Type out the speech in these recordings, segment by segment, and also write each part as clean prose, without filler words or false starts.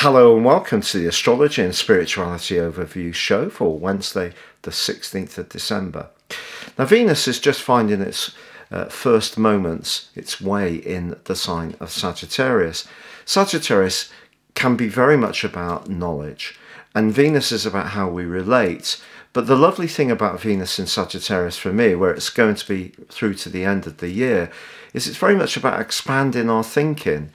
Hello and welcome to the Astrology and Spirituality Overview show for Wednesday the 16th of December. Now Venus is just finding its first moments, its way in the sign of Sagittarius. Sagittarius can be very much about knowledge, and Venus is about how we relate. But the lovely thing about Venus in Sagittarius for me, where it's going to be through to the end of the year, is it's very much about expanding our thinking.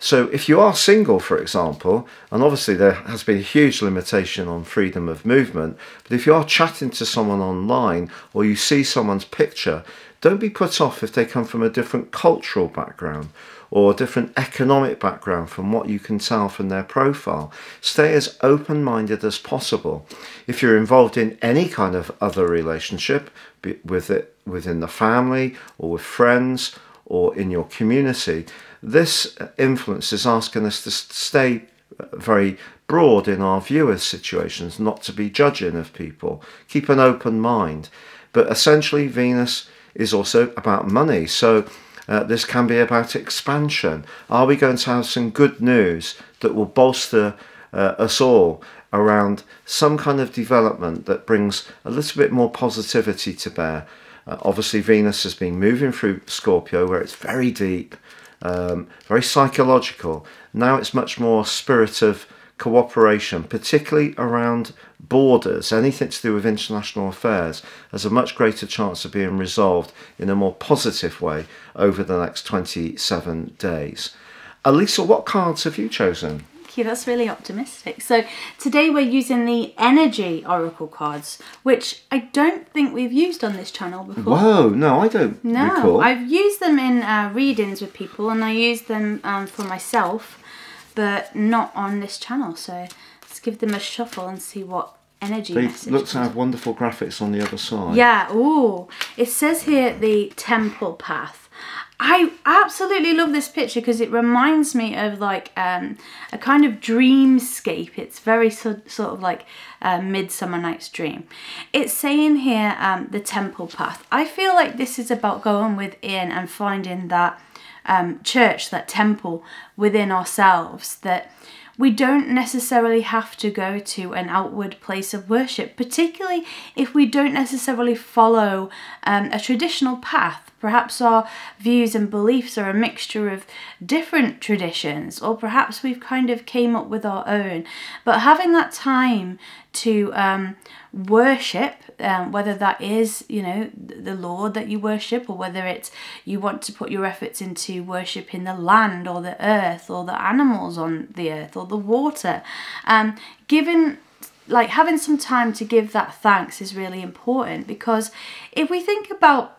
So if you are single, for example, and obviously there has been a huge limitation on freedom of movement, but if you are chatting to someone online or you see someone's picture, don't be put off if they come from a different cultural background or a different economic background from what you can tell from their profile. Stay as open-minded as possible. If you're involved in any kind of other relationship, within the family or with friends or in your community, this influence is asking us to stay very broad in our view of situations, not to be judging of people. Keep an open mind. But essentially, Venus is also about money. So this can be about expansion. Are we going to have some good news that will bolster us all around some kind of development that brings a little bit more positivity to bear? Obviously, Venus has been moving through Scorpio, where it's very deep, very psychological. Now it's much more spirit of cooperation, particularly around borders. Anything to do with international affairs has a much greater chance of being resolved in a more positive way over the next 27 days. Alisa, what cards have you chosen? You, that's really optimistic. So today we're using the energy oracle cards, which I don't think we've used on this channel before. Whoa, no, I don't recall. I've used them in readings with people, and I use them for myself, but not on this channel. So let's give them a shuffle and see what energy message. They look to have wonderful graphics on the other side. Yeah, ooh. It says here the temple path. I absolutely love this picture because it reminds me of like a kind of dreamscape. It's very sort of like Midsummer Night's Dream. It's saying here the temple path. I feel like this is about going within and finding that church, that temple within ourselves, that we don't necessarily have to go to an outward place of worship, particularly if we don't necessarily follow a traditional path. Perhaps our views and beliefs are a mixture of different traditions, or perhaps we've kind of came up with our own. But having that time to worship, whether that is, you know, the Lord that you worship, or whether it's you want to put your efforts into worshiping the land or the earth or the animals on the earth or the water, having some time to give that thanks is really important. Because if we think about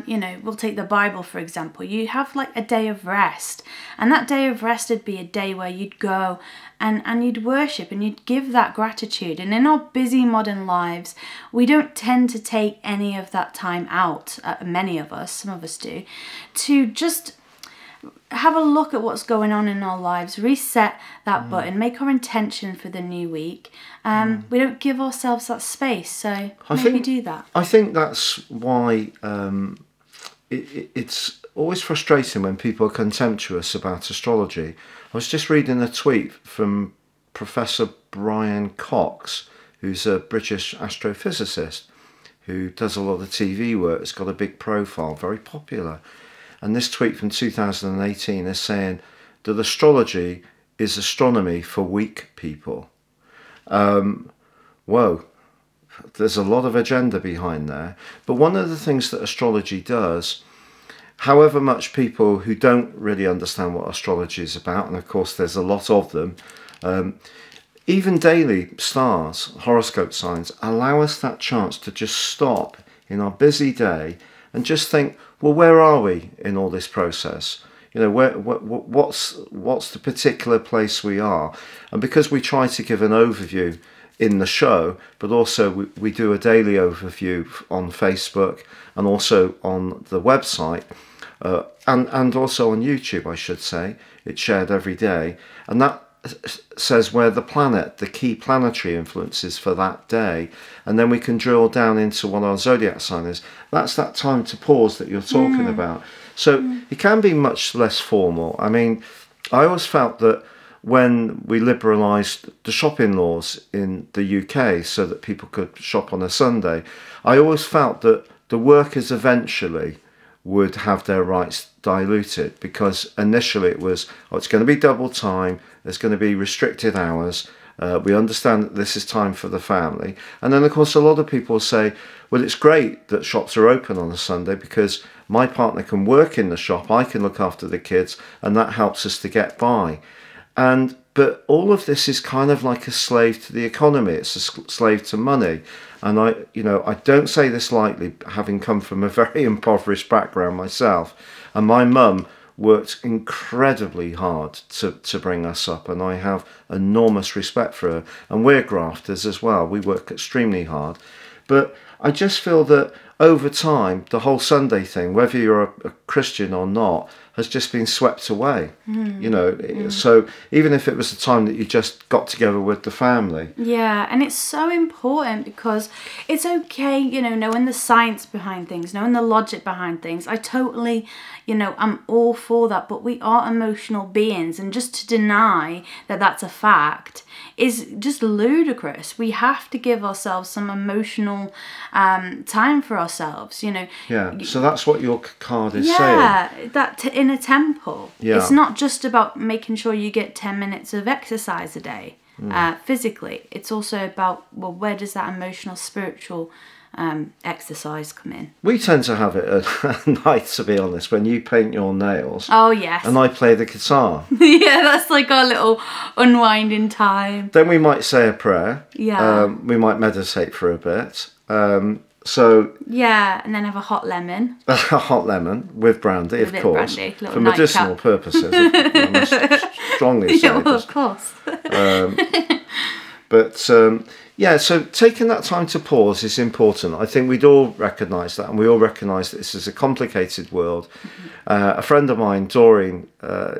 you know, we'll take the Bible for example. You have like a day of rest, and that day of rest would be a day where you'd go and you'd worship and you'd give that gratitude. And in our busy modern lives, we don't tend to take any of that time out, many of us, some of us do, to just have a look at what's going on in our lives, reset that button, make our intention for the new week. We don't give ourselves that space, so maybe do that. I think that's why it's always frustrating when people are contemptuous about astrology. I was just reading a tweet from Professor Brian Cox, who's a British astrophysicist who does a lot of TV work. It's got a big profile, very popular. And this tweet from 2018 is saying that astrology is astronomy for weak people. Whoa, there's a lot of agenda behind there. But one of the things that astrology does, however much people who don't really understand what astrology is about, and of course there's a lot of them, even daily stars, horoscope signs, allow us that chance to just stop in our busy day and just think, well, where are we in all this process? You know, what's the particular place we are? And because we try to give an overview in the show, but also we do a daily overview on Facebook and also on the website, and also on YouTube, I should say. It's shared every day, and that says where the key planetary influences for that day, and then we can drill down into what our zodiac sign is. That's that time to pause that you're talking about. So it can be much less formal. I mean, I always felt that when we liberalised the shopping laws in the UK so that people could shop on a Sunday, I always felt that the workers eventually would have their rights diluted, because initially it was, oh, it's going to be double time, there's going to be restricted hours, we understand that this is time for the family. And then of course a lot of people say, well, it's great that shops are open on a Sunday because my partner can work in the shop, I can look after the kids, and that helps us to get by. But all of this is kind of like a slave to the economy. It's a slave to money. And I don't say this lightly, having come from a very impoverished background myself. And my mum worked incredibly hard to bring us up, and I have enormous respect for her. And we're grafters as well. We work extremely hard. But I just feel that over time, the whole Sunday thing, whether you're a Christian or not, has just been swept away. So even if it was the time that you just got together with the family. Yeah, and it's so important because it's okay, knowing the science behind things, knowing the logic behind things. I totally, I'm all for that, but we are emotional beings, and just to deny that that's a fact is just ludicrous. We have to give ourselves some emotional time for ourselves, Yeah, so that's what your card is saying. Yeah, that in a temple. Yeah. It's not just about making sure you get 10 minutes of exercise a day physically. It's also about, well, where does that emotional, spiritual exercise come in? We tend to have it at night, to be honest, when you paint your nails. Oh, yes. And I play the guitar. Yeah, that's like our little unwinding time. Then we might say a prayer. Yeah. We might meditate for a bit. Yeah, and then have a hot lemon. A hot lemon with brandy, of course. Brandy, for medicinal purposes. I must strongly say. Yeah, well, of course. Yeah, so taking that time to pause is important. I think we'd all recognise that, and we all recognise that this is a complicated world. A friend of mine, Doreen,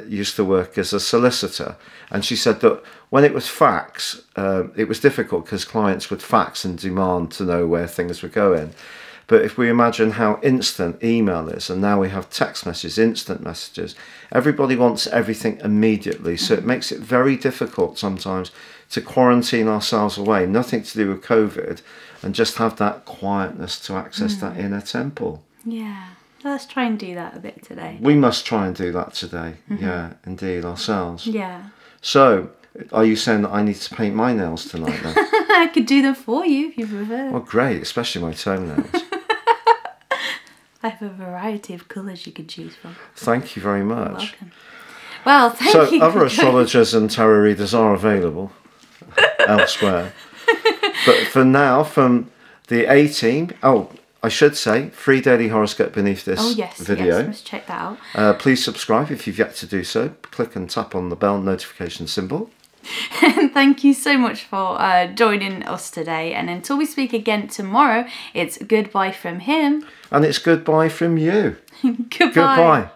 used to work as a solicitor, and she said that when it was fax, it was difficult because clients would fax and demand to know where things were going. But if we imagine how instant email is, and now we have text messages, instant messages, everybody wants everything immediately. So it makes it very difficult sometimes to quarantine ourselves away, nothing to do with COVID, and just have that quietness to access that inner temple. Yeah, let's try and do that a bit today. We must try and do that today. Yeah, indeed, ourselves. Yeah. So, are you saying that I need to paint my nails tonight then? I could do them for you if you prefer. Oh, great, especially my toenails. I have a variety of colours you could choose from. Thank you very much. You're welcome. Well, thank you. So, other astrologers and tarot readers are available elsewhere. But for now, from the 18th, I should say, free daily horoscope beneath this video. Yes, let's check that out. Please subscribe if you've yet to do so. Click and tap on the bell notification symbol. And thank you so much for joining us today. And until we speak again tomorrow, it's goodbye from him. And it's goodbye from you. Goodbye. Goodbye.